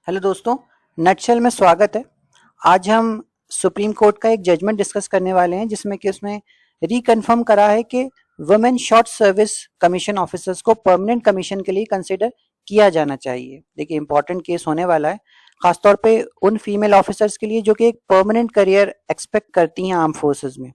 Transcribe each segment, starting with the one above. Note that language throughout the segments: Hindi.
हेलो दोस्तों, नटशेल में स्वागत है। आज हम सुप्रीम कोर्ट का एक जजमेंट डिस्कस करने वाले हैं जिसमें कि उसमें रिकन्फर्म करा है कि women short service commission officers को परमानेंट कमीशन के लिए कंसिडर किया जाना चाहिए। देखिए, इंपॉर्टेंट केस होने वाला है, खासतौर पे उन फीमेल ऑफिसर्स के लिए जो कि एक परमानेंट करियर एक्सपेक्ट करती हैं आर्म फोर्सेस में।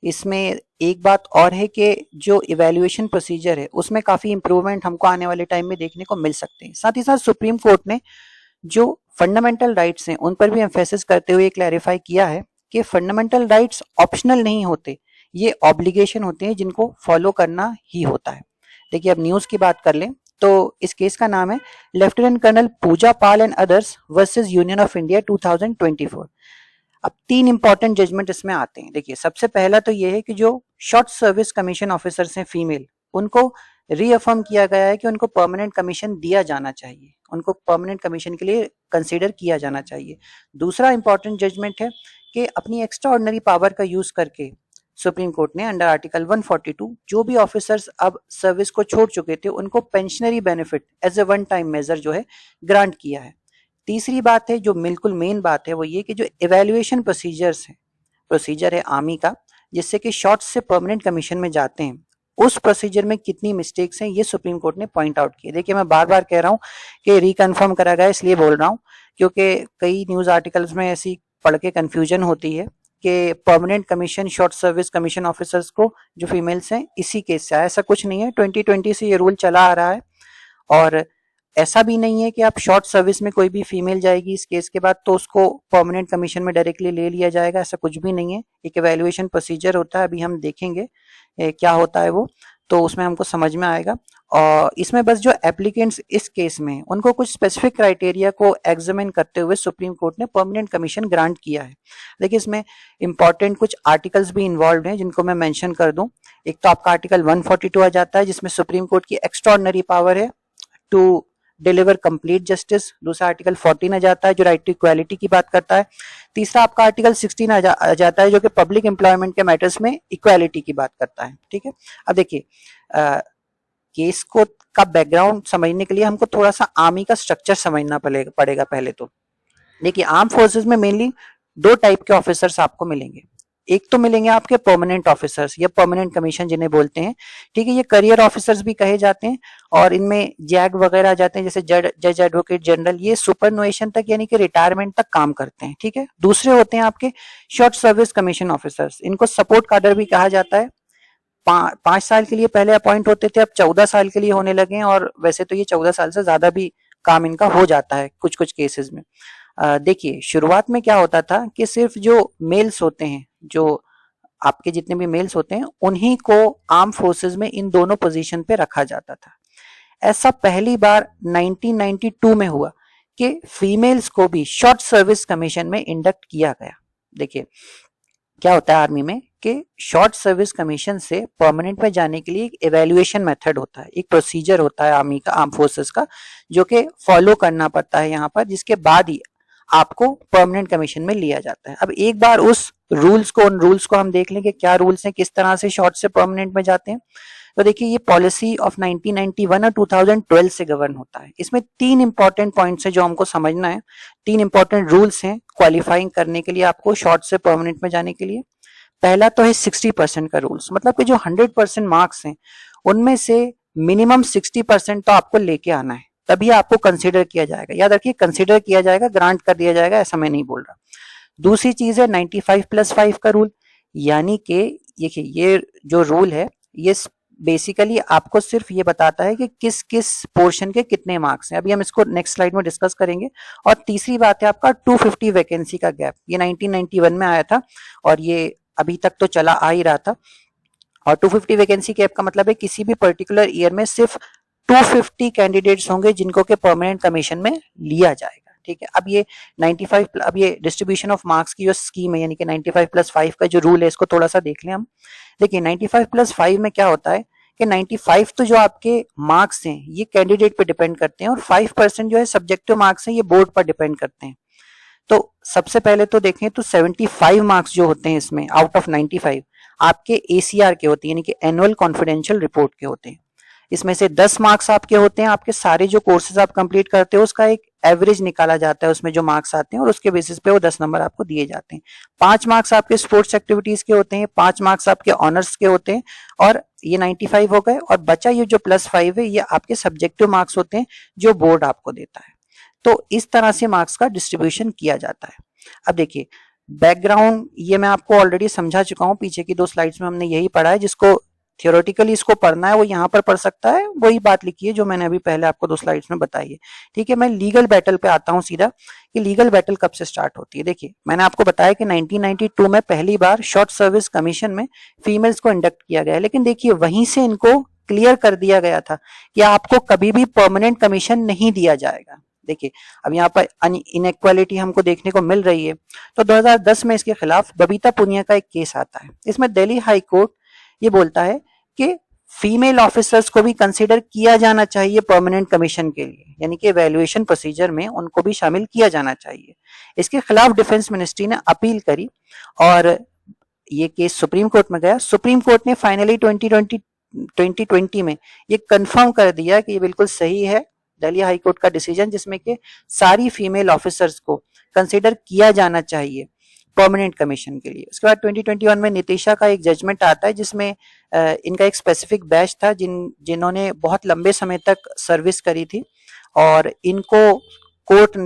इसमें एक बात और है कि जो इवैल्यूएशन प्रोसीजर है उसमें काफी इंप्रूवमेंट हमको आने वाले टाइम में देखने को मिल सकते हैं। साथ ही साथ सुप्रीम कोर्ट ने जो फंडामेंटल राइट्स हैं उन पर भी एम्फेसिस करते हुए क्लैरिफाई किया है कि फंडामेंटल राइट्स ऑप्शनल नहीं होते, ये ऑब्लिगेशन होते हैं जिनको फॉलो करना ही होता है। देखिए, अब न्यूज की बात कर लें तो इस केस का नाम है lieutenant colonel Pooja Pal and others versus union of India 2024। अब तीन इंपॉर्टेंट जजमेंट इसमें आते हैं। देखिए, सबसे पहला तो ये है कि जो शॉर्ट सर्विस कमीशन ऑफिसर्स हैं फीमेल, उनको रीअफर्म किया गया है कि उनको परमानेंट कमीशन दिया जाना चाहिए, उनको परमानेंट कमीशन के लिए कंसीडर किया जाना चाहिए। दूसरा इंपॉर्टेंट जजमेंट है कि अपनी एक्स्ट्रा ऑर्डिनरी पावर का यूज करके सुप्रीम कोर्ट ने अंडर आर्टिकल 142 जो भी ऑफिसर्स अब सर्विस को छोड़ चुके थे उनको pensionary benefit as a one time measure जो है ग्रांट किया है। तीसरी बात है, जो बिल्कुल मेन बात है, वो ये कि जो इवैल्यूएशन प्रोसीजर है आर्मी का, जिससे कि शॉर्ट से परमानेंट कमीशन में जाते हैं, उस प्रोसीजर में कितनी मिस्टेक्स हैं ये सुप्रीम कोर्ट ने पॉइंट आउट किया। देखिए, मैं बार बार कह रहा हूं कि रिकन्फर्म करा गया, इसलिए बोल रहा हूं क्योंकि कई न्यूज आर्टिकल्स में ऐसी पढ़ के कंफ्यूजन होती है कि permanent commission short service commission officers को जो फीमेल्स हैं इसी केस से आया। ऐसा कुछ नहीं है, 2020 से ये रूल चला आ रहा है और ऐसा भी नहीं है कि आप शॉर्ट सर्विस में कोई भी फीमेल जाएगी इस केस के बाद तो उसको परमानेंट कमीशन में डायरेक्टली ले लिया जाएगा, ऐसा कुछ भी नहीं है। एक इवैल्यूएशन प्रोसीजर होता है, अभी हम देखेंगे क्या होता है वो, तो उसमें हमको समझ में आएगा। और इसमें बस जो एप्लीकेंट्स इस केस में उनको कुछ स्पेसिफिक क्राइटेरिया को एग्जामिन करते हुए सुप्रीम कोर्ट ने परमानेंट कमीशन ग्रांट किया है। देखिए, इसमें इंपॉर्टेंट कुछ आर्टिकल्स भी इन्वॉल्व हैं जिनको मैं मेंशन कर दूं। एक तो आपका आर्टिकल 142 आ जाता है जिसमें सुप्रीम कोर्ट की एक्स्ट्रा ऑर्डिनरी पावर है टू डिलीवर कंप्लीट जस्टिस। दूसरा आर्टिकल 14 आ जाता है जो राइट टू इक्वालिटी की बात करता है। तीसरा आपका आर्टिकल 16 आ जाता है जो कि पब्लिक एम्प्लॉयमेंट के मैटर्स में इक्वालिटी की बात करता है। ठीक है, अब देखिए, केस को का बैकग्राउंड समझने के लिए हमको थोड़ा सा आर्मी का स्ट्रक्चर समझना पड़ेगा पहले तो। देखिए, आर्म फोर्सेस में मेनली दो टाइप के ऑफिसर्स आपको मिलेंगे। एक तो मिलेंगे आपके परमानेंट ऑफिसर्स या परमानेंट कमीशन जिन्हें बोलते हैं। ठीक है, ये करियर ऑफिसर्स भी कहे जाते हैं और इनमें जैग वगैरह आ जाते हैं, जैसे जज एडवोकेट जनरल, ये सुपरनोएशन तक यानी कि रिटायरमेंट तक काम करते हैं। ठीक है, दूसरे होते हैं आपके शॉर्ट सर्विस कमीशन ऑफिसर्स, इनको सपोर्ट काडर भी कहा जाता है। 5 साल के लिए पहले अपॉइंट होते थे, अब 14 साल के लिए होने लगे हैं और वैसे तो ये 14 साल से ज्यादा भी काम इनका हो जाता है कुछ कुछ केसेस में। देखिए, शुरुआत में क्या होता था कि सिर्फ जो मेल्स होते हैं, जो आपके जितने भी मेल्स होते हैं, उन्हीं को आर्म फोर्सेस में इन दोनों पोजीशन पे रखा जाता था। ऐसा पहली बार 1992 में हुआ कि फीमेल्स को भी शॉर्ट सर्विस कमीशन में इंडक्ट किया गया। देखिए, क्या होता है आर्मी में कि शॉर्ट सर्विस कमीशन से परमानेंट में जाने के लिए एक इवैल्यूएशन मेथड होता है, एक प्रोसीजर होता है आर्मी का, आर्म फोर्सेस का, जो कि फॉलो करना पड़ता है यहाँ पर, जिसके बाद ही आपको परमानेंट कमीशन में लिया जाता है। अब एक बार उन रूल्स को हम देख लें कि क्या रूल्स हैं, किस तरह से शॉर्ट से परमानेंट में जाते हैं। तो देखिए, ये पॉलिसी ऑफ 1991 और 2012 से गवर्न होता है। इसमें 3 इंपॉर्टेंट पॉइंट्स हैं जो हमको समझना है। 3 इंपॉर्टेंट रूल्स हैं क्वालिफाइंग करने के लिए आपको शॉर्ट से परमानेंट में जाने के लिए। पहला तो है 60% का रूल्स, मतलब कि जो 100% मार्क्स हैं उनमें से मिनिमम 60% तो आपको लेके आना है, तभी आपको कंसिडर किया जाएगा। याद रखिए, कंसिडर किया जाएगा, ग्रांट कर दिया जाएगा, ऐसा मैं नहीं बोल रहा। दूसरी चीज है 95+5 का रूल, यानी कि देखिए, ये जो रूल है ये बेसिकली आपको सिर्फ ये बताता है कि किस किस पोर्शन के कितने मार्क्स हैं। अभी हम इसको नेक्स्ट स्लाइड में डिस्कस करेंगे। और तीसरी बात है आपका 250 वैकेंसी का गैप, ये 1991 में आया था और ये अभी तक तो चला आ ही रहा था। और 250 वैकेंसी गैप का मतलब है किसी भी पर्टिकुलर ईयर में सिर्फ 250 कैंडिडेट्स होंगे जिनको के परमानेंट कमीशन में लिया जाएगा। ठीक है, अब ये 95, अब ये डिस्ट्रीब्यूशन ऑफ मार्क्स की जो स्कीम है, यानी कि 95+5 का जो रूल है, इसको थोड़ा सा देख लें हम। देखिए, 95+5 में क्या होता है कि 95 तो जो आपके मार्क्स हैं ये कैंडिडेट पे डिपेंड करते हैं और 5% जो है सब्जेक्टिव मार्क्स हैं ये बोर्ड पर डिपेंड करते हैं। तो सबसे पहले तो देखें तो 75 मार्क्स जो होते हैं इसमें आउट ऑफ 95 आपके ACR के होते हैं, यानी कि एनुअल कॉन्फिडेंशियल रिपोर्ट के होते हैं। इसमें से 10 मार्क्स आपके होते हैं, आपके सारे जो कोर्सेज आप कंप्लीट करते हो उसका एक एवरेज निकाला जाता है, उसमें जो मार्क्स आते हैं और उसके बेसिस पे वो 10 नंबर आपको दिए जाते हैं। 5 मार्क्स आपके स्पोर्ट्स एक्टिविटीज के होते हैं, 5 मार्क्स आपके ऑनर्स के होते हैं और ये 95 हो गए, और बचा ये जो +5 है ये आपके सब्जेक्टिव मार्क्स होते हैं जो बोर्ड आपको देता है। तो इस तरह से मार्क्स का डिस्ट्रीब्यूशन किया जाता है। अब देखिए बैकग्राउंड ये मैं आपको ऑलरेडी समझा चुका हूं, पीछे की 2 स्लाइड्स में हमने यही पढ़ा है। जिसको थियोरेटिकली इसको पढ़ना है वो यहाँ पर पढ़ सकता है, वही बात लिखी है जो मैंने अभी पहले आपको 2 स्लाइड्स में बताई है। ठीक है, मैं लीगल बैटल पे आता हूँ सीधा कि लीगल बैटल कब से स्टार्ट होती है। देखिए मैंने आपको बताया कि 1992 में पहली बार शॉर्ट सर्विस कमीशन में फीमेल्स को इंडक्ट किया गया, लेकिन देखिए वहीं से इनको क्लियर कर दिया गया था कि आपको कभी भी परमानेंट कमीशन नहीं दिया जाएगा। देखिए अब यहाँ पर इनइक्वालिटी हमको देखने को मिल रही है, तो 2010 में इसके खिलाफ बबीता पुनिया का एक केस आता है। इसमें दिल्ली हाई कोर्ट ये बोलता है कि फीमेल ऑफिसर्स को भी कंसीडर किया जाना चाहिए परमानेंट कमीशन के लिए, यानी कि इवैल्यूएशन प्रोसीजर में उनको भी शामिल किया जाना चाहिए। इसके खिलाफ डिफेंस मिनिस्ट्री ने अपील करी और ये केस सुप्रीम कोर्ट में गया। सुप्रीम कोर्ट ने फाइनली 2020 में ये कंफर्म कर दिया कि ये बिल्कुल सही है दिल्ली हाई कोर्ट का डिसीजन, जिसमें कि सारी फीमेल ऑफिसर्स को कंसीडर किया जाना चाहिए परमानेंट कमीशन के लिए। उसके बाद 2021 में नितिशा का एक जजमेंट आता है जिसमें इनका एक स्पेसिफिक बैच था जिन्होंने बहुत लंबे समय तक सर्विस करी थी और इनको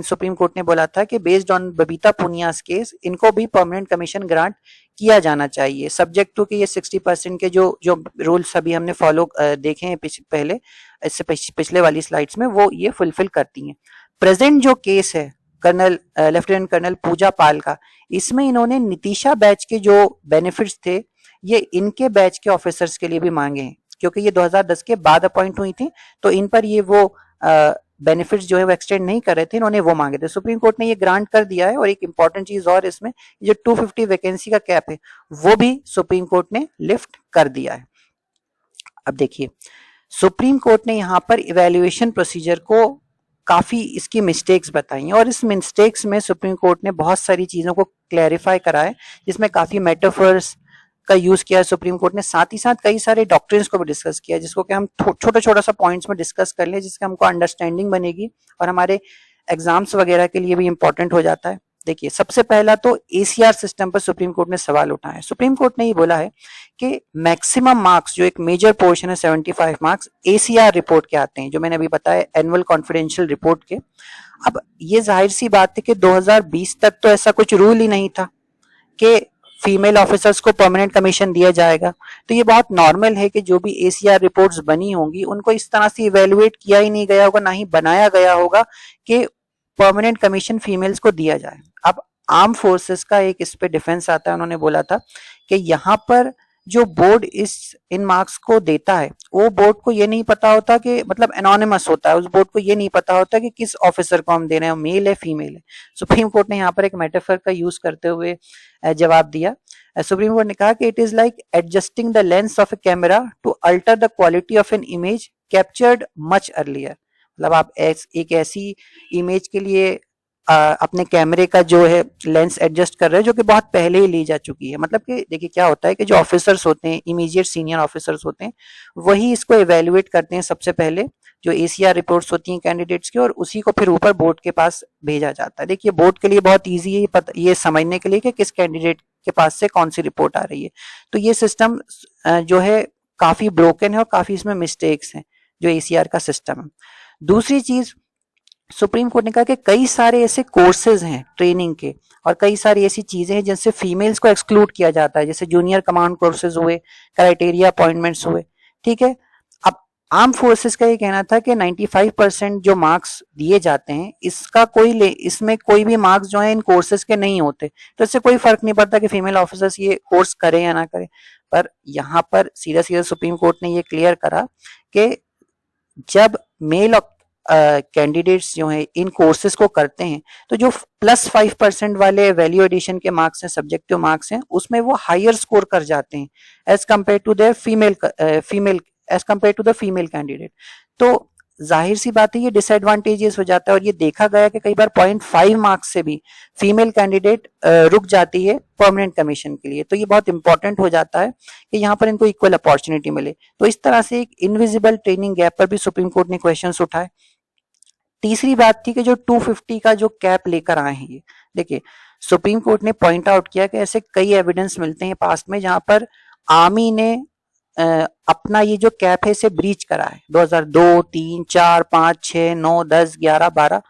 सुप्रीम कोर्ट ने बोला था कि बेस्ड ऑन बबीता पुनियास केस इनको भी परमानेंट कमीशन ग्रांट किया जाना चाहिए, सब्जेक्ट टू कि ये 60% के जो रूल्स अभी हमने फॉलो देखे हैं पहले इससे पिछले वाली स्लाइड्स में, वो ये फुलफिल करती हैं। प्रेजेंट जो केस है लेफ्टिनेंट कर्नल पूजा पाल का, इसमें इन्होंने नितिशा बैच के जो बेनिफिट्स थे ये इनके बैच के ऑफिसर्स के लिए भी मांगे हैं, क्योंकि ये 2010 के बाद अपॉइंट हुई थी तो इन पर ये वो बेनिफिट्स जो है वो एक्सटेंड नहीं कर रहे थे, इन्होंने वो मांगे थे। सुप्रीम कोर्ट ने ये ग्रांट कर दिया है। और एक इंपॉर्टेंट चीज और इसमें, जो 250 वैकेंसी का कैप है वो भी सुप्रीम कोर्ट ने लिफ्ट कर दिया है। अब देखिए सुप्रीम कोर्ट ने यहाँ पर इवैल्यूएशन प्रोसीजर को काफी इसकी मिस्टेक्स बताई हैं और इस मिस्टेक्स में सुप्रीम कोर्ट ने बहुत सारी चीजों को क्लैरिफाई करा है, जिसमें काफी मेटाफर्स का यूज किया है सुप्रीम कोर्ट ने। साथ ही साथ कई सारे डॉक्ट्रिन्स को भी डिस्कस किया, जिसको कि हम छोटा सा पॉइंट्स में डिस्कस कर लें, जिससे हमको अंडरस्टैंडिंग बनेगी और हमारे एग्जाम्स वगैरह के लिए भी इंपॉर्टेंट हो जाता है। देखिए सबसे पहला तो ACR सिस्टम पर सुप्रीम कोर्ट ने सवाल उठाया है। सुप्रीम कोर्ट ने ये बोला है कि मैक्सिमम मार्क्स जो एक मेजर पोर्शन है 75 मार्क्स ACR रिपोर्ट के आते हैं, जो मैंने अभी बताया एनुअल कॉन्फिडेंशियल रिपोर्ट के। अब ये जाहिर सी बात है कि 2020 तक तो ऐसा कुछ रूल ही नहीं था कि फीमेल ऑफिसर्स को परमानेंट कमीशन दिया जाएगा, तो ये बहुत नॉर्मल है कि जो भी ACR रिपोर्ट्स बनी होंगी उनको इस तरह से इवेल्युएट किया ही नहीं गया होगा, ना ही बनाया गया होगा कि परमानेंट कमीशन फीमेल्स को दिया जाए। अब आर्म फोर्सेस का एक इस पे डिफेंस आता है, उन्होंने बोला था कि यहाँ पर जो बोर्ड इन मार्क्स को देता है वो बोर्ड को ये नहीं पता होता कि मतलब एनोनिमस होता है, उस बोर्ड को ये नहीं पता होता कि किस ऑफिसर को हम दे रहे हैं, मेल है फीमेल है। सुप्रीम कोर्ट ने यहाँ पर एक मेटाफर का यूज करते हुए जवाब दिया। सुप्रीम कोर्ट ने कहा कि it is like adjusting the lens of a camera to alter the quality of an image captured much earlier. मतलब आप एक ऐसी इमेज के लिए अपने कैमरे का जो है लेंस एडजस्ट कर रहे हैं जो कि बहुत पहले ही ली जा चुकी है। मतलब कि देखिए क्या होता है कि जो ऑफिसर्स होते हैं, इमीडिएट सीनियर ऑफिसर्स होते हैं, वही इसको इवेल्युएट करते हैं सबसे पहले, जो ACR रिपोर्ट्स होती हैं कैंडिडेट्स की, और उसी को फिर ऊपर बोर्ड के पास भेजा जाता है। देखिए बोर्ड के लिए बहुत ईजी है ये समझने के लिए कि किस कैंडिडेट के पास से कौन सी रिपोर्ट आ रही है। तो ये सिस्टम जो है काफी ब्रोकन है और काफी इसमें मिस्टेक्स हैं जो ACR का सिस्टम है। दूसरी चीज, सुप्रीम कोर्ट ने कहा कि कई सारे ऐसे कोर्सेज हैं ट्रेनिंग के और कई सारी ऐसी चीजें हैं जिनसे फीमेल्स को एक्सक्लूड किया जाता है, जैसे जूनियर कमांड कोर्सेज हुए, क्राइटेरिया अपॉइंटमेंट्स हुए। ठीक है, अब आर्म फोर्सेस का ये कहना था कि 95% जो मार्क्स दिए जाते हैं इसमें कोई भी मार्क्स जो है इन कोर्सेज के नहीं होते, तो इससे कोई फर्क नहीं पड़ता कि फीमेल ऑफिसर्स ये कोर्स करें या ना करें। पर यहाँ पर सीधा सुप्रीम कोर्ट ने ये क्लियर करा कि जब मेल कैंडिडेट्स जो है इन कोर्सेज को करते हैं तो जो +5% वाले वैल्यू एडिशन के मार्क्स हैं, सब्जेक्टिव मार्क्स हैं, उसमें वो हायर स्कोर कर जाते हैं as compare to the female candidate. तो जाहिर सी बात है ये डिसएडवांटेजेस हो जाता है, और ये देखा गया कि कई बार 0.5 मार्क्स से भी फीमेल कैंडिडेट रुक जाती है परमानेंट कमीशन के लिए। तो ये बहुत इंपॉर्टेंट हो जाता है कि यहाँ पर इनको इक्वल अपॉर्चुनिटी मिले। तो इस तरह से एक इनविजिबल ट्रेनिंग गैप पर भी सुप्रीम कोर्ट ने क्वेश्चंस उठाए। तीसरी बात थी कि जो 250 का जो कैप लेकर आए हैं, ये देखिए सुप्रीम कोर्ट ने पॉइंट आउट किया कि ऐसे कई एविडेंस मिलते हैं पास्ट में जहां पर आर्मी ने अपना ये जो कैप है इसे ब्रीच करा है 2002, 3, 4, 5, 6, 9, 10, 11, 12।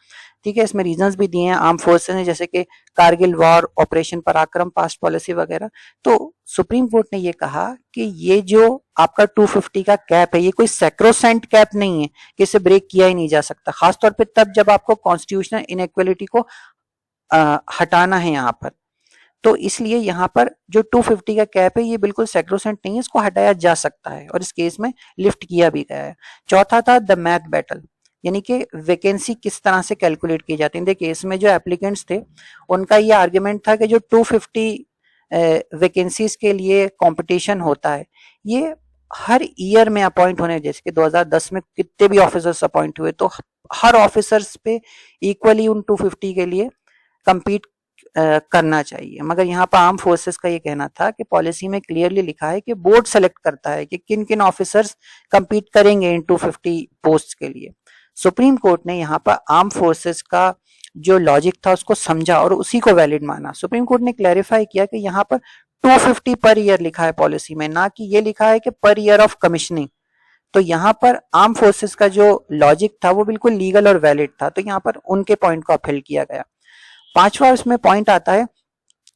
ठीक है, इसमें रीजंस भी दिए हैं आर्म फोर्सेस ने, जैसे कि कारगिल वॉर, ऑपरेशन पराक्रम, पास्ट पॉलिसी वगैरह। तो सुप्रीम कोर्ट ने ये कहा कि ये जो आपका 250 का कैप है ये कोई सैक्रोसेंट कैप नहीं है कि इसे ब्रेक किया ही नहीं जा सकता, खासतौर पे तब जब आपको कॉन्स्टिट्यूशनल इनइक्वालिटी को हटाना है यहाँ पर। तो इसलिए यहाँ पर जो 250 का कैप है ये बिल्कुल सैक्रोसेंट नहीं है, इसको हटाया जा सकता है और इस केस में लिफ्ट किया भी गया है। चौथा था द मैथ बैटल, यानी कि वैकेंसी किस तरह से कैलकुलेट की जाती है। देखिए इसमें जो एप्लीकेंट्स थे उनका ये आर्ग्यूमेंट था कि जो 250 वैकेंसीज के लिए कंपटीशन होता है ये हर ईयर में अपॉइंट होने, जैसे कि 2010 में कितने भी ऑफिसर्स अपॉइंट हुए तो हर ऑफिसर्स पे इक्वली उन 250 के लिए compete करना चाहिए। मगर यहाँ पर आर्म फोर्सेस का ये कहना था कि पॉलिसी में क्लियरली लिखा है कि बोर्ड सेलेक्ट करता है कि किन किन ऑफिसर्स compete करेंगे इन 250 पोस्ट के लिए। सुप्रीम कोर्ट ने यहाँ पर आर्म फोर्सेस का जो लॉजिक था उसको समझा और उसी को वैलिड माना। सुप्रीम कोर्ट ने क्लैरिफाई किया कि यहाँ पर 250 पर ईयर लिखा है पॉलिसी में, ना कि ये लिखा है कि पर ईयर ऑफ कमीशनिंग। तो यहाँ पर आर्म फोर्सेस का जो लॉजिक था वो बिल्कुल लीगल और वैलिड था, तो यहाँ पर उनके पॉइंट को अपहेल्ड किया गया। पांचवा इसमें पॉइंट आता है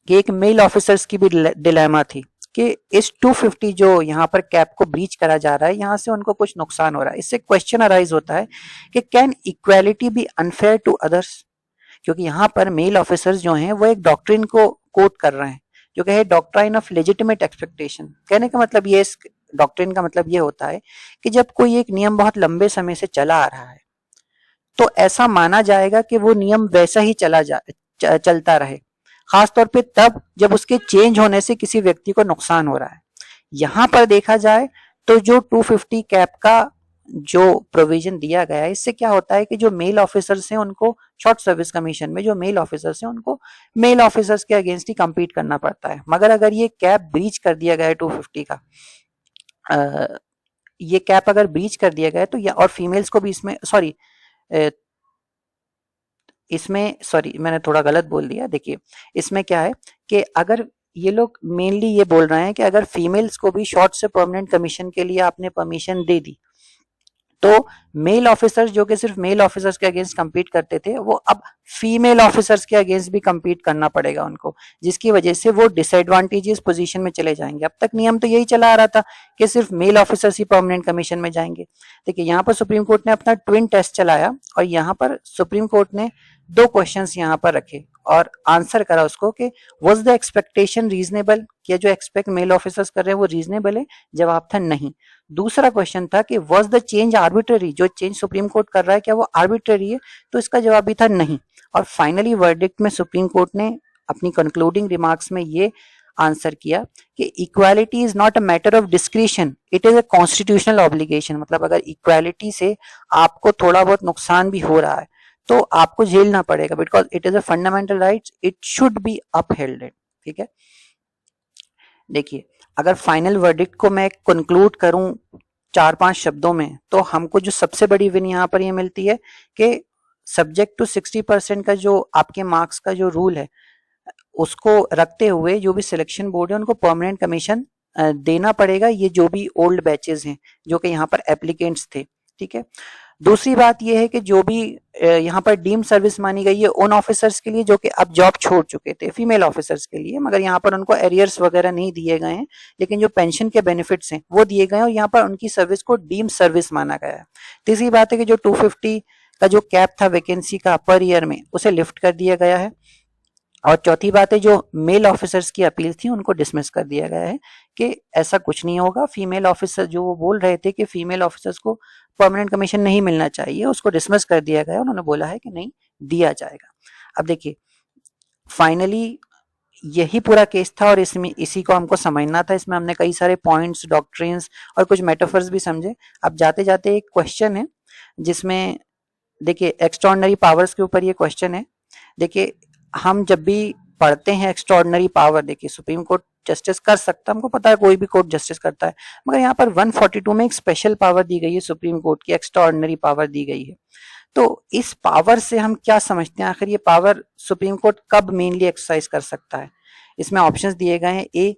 कि एक मेल ऑफिसर्स की भी डिलेमा थी कि इस 250 जो यहाँ पर कैप को ब्रीच करा जा रहा है यहाँ से उनको कुछ नुकसान हो रहा है। इससे क्वेश्चन अराइज होता है कि can equality be unfair to others, क्योंकि यहाँ पर मेल ऑफिसर्स जो हैं वो एक डॉक्ट्रिन को कोट कर रहे हैं जो कि है डॉक्ट्राइन ऑफ लेजिटिमेट एक्सपेक्टेशन। कहने का मतलब ये, इस डॉक्ट्रिन का मतलब ये होता है कि जब कोई एक नियम बहुत लंबे समय से चला आ रहा है तो ऐसा माना जाएगा कि वो नियम वैसा ही चलता रहे, खासतौर पे तब जब उसके चेंज होने से किसी व्यक्ति को नुकसान हो रहा है। यहां पर देखा जाए तो जो 250 कैप का जो प्रोविजन दिया गया है इससे क्या होता है कि जो मेल ऑफिसर्स हैं उनको शॉर्ट सर्विस कमीशन में जो मेल ऑफिसर्स हैं उनको मेल ऑफिसर्स के अगेंस्ट ही compete करना पड़ता है। मगर अगर ये कैप ब्रीच कर दिया गया है 250 का, ये कैप अगर ब्रीच कर दिया गया है तो या और फीमेल्स को भी इसमें मैंने थोड़ा गलत बोल दिया। देखिए इसमें क्या है कि अगर ये लोग मेनली ये बोल रहे हैं कि अगर फीमेल्स को भी शॉर्ट से परमानेंट कमीशन के लिए आपने परमिशन दे दी तो मेल ऑफिसर्स जो कि सिर्फ मेल ऑफिसर्स के अगेंस्ट compete करते थे वो अब फीमेल ऑफिसर्स के अगेंस्ट भी compete करना पड़ेगा उनको, जिसकी वजह से वो डिसएडवांटेजेस पोजीशन में चले जाएंगे। अब तक नियम तो यही चला आ रहा था कि सिर्फ मेल ऑफिसर्स ही परमानेंट कमीशन में जाएंगे। देखिए यहाँ पर सुप्रीम कोर्ट ने अपना ट्विन टेस्ट चलाया और यहाँ पर सुप्रीम कोर्ट ने दो क्वेश्चंस यहाँ पर रखे और आंसर करा उसको कि वाज द एक्सपेक्टेशन रीजनेबल, क्या जो एक्सपेक्ट मेल ऑफिसर्स कर रहे हैं वो रीजनेबल है? जवाब था नहीं। दूसरा क्वेश्चन था कि वाज द चेंज आर्बिट्ररी, जो चेंज सुप्रीम कोर्ट कर रहा है क्या वो आर्बिट्ररी है? तो इसका जवाब भी था नहीं। और फाइनली वर्डिक्ट में सुप्रीम कोर्ट ने अपनी कंक्लूडिंग रिमार्क्स में ये आंसर किया कि equality is not a matter of discretion, it is a constitutional obligation. मतलब अगर इक्वालिटी से आपको थोड़ा बहुत नुकसान भी हो रहा है तो आपको झेलना पड़ेगा, because it is a fundamental rights, it should be upheld. ठीक है, देखिए अगर फाइनल वर्डिक्ट को मैं कंक्लूड करूं 4-5 शब्दों में तो हमको जो सबसे बड़ी विन यहाँ पर ये मिलती है कि सब्जेक्ट टू 60% का जो आपके मार्क्स का जो रूल है उसको रखते हुए जो भी सिलेक्शन बोर्ड है उनको परमानेंट कमीशन देना पड़ेगा, ये जो भी ओल्ड बैचेस हैं जो कि यहाँ पर एप्लीकेंट्स थे। ठीक है, दूसरी बात यह है कि जो भी यहाँ पर डीम सर्विस मानी गई है उन ऑफिसर्स के लिए जो कि अब जॉब छोड़ चुके थे, फीमेल ऑफिसर्स के लिए, मगर यहाँ पर उनको एरियर्स वगैरह नहीं दिए गए हैं, लेकिन जो पेंशन के बेनिफिट्स हैं वो दिए गए हैं और यहाँ पर उनकी सर्विस को डीम सर्विस माना गया है। तीसरी बात है कि जो 250 का जो कैप था वैकेंसी का पर ईयर में उसे लिफ्ट कर दिया गया है। और चौथी बात है जो मेल ऑफिसर्स की अपील थी उनको डिसमिस कर दिया गया है कि ऐसा कुछ नहीं होगा। फीमेल ऑफिसर जो वो बोल रहे थे कि फीमेल ऑफिसर्स को परमानेंट कमीशन नहीं मिलना चाहिए उसको डिसमिस कर दिया गया, उन्होंने बोला है कि नहीं दिया जाएगा। अब देखिए फाइनली यही पूरा केस था और इसमें इसी को हमको समझना था। इसमें हमने कई सारे पॉइंट्स, डॉक्ट्रिन्स और कुछ मेटाफर्स भी समझे। अब जाते जाते एक क्वेश्चन है जिसमें देखिए एक्स्ट्राऑर्डिनरी पावर्स के ऊपर ये क्वेश्चन है। देखिए हम जब भी पढ़ते हैं एक्स्ट्राऑर्डिनरी पावर, देखिए सुप्रीम कोर्ट जस्टिस कर सकता है, हमको पता है कोई भी कोर्ट जस्टिस करता है, मगर यहाँ पर 142 में एक स्पेशल पावर दी गई है, सुप्रीम कोर्ट की एक्स्ट्राऑर्डिनरी पावर दी गई है। तो इस पावर से हम क्या समझते हैं, आखिर ये पावर सुप्रीम कोर्ट कब मेनली एक्सरसाइज कर सकता है? इसमें ऑप्शंस दिए गए हैं। ए,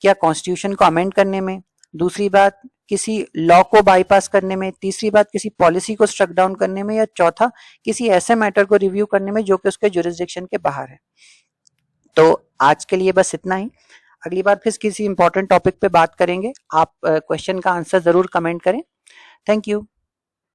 क्या कॉन्स्टिट्यूशन को अमेंड करने में, दूसरी बात किसी लॉ को बाईपास करने में, तीसरी बात किसी पॉलिसी को स्ट्रक डाउन करने में, या चौथा किसी ऐसे मैटर को रिव्यू करने में जो कि उसके जुरिस्डिक्शन के बाहर है। तो आज के लिए बस इतना ही। अगली बार फिर किसी इंपॉर्टेंट टॉपिक पे बात करेंगे। आप क्वेश्चन का आंसर जरूर कमेंट करें। Thank you.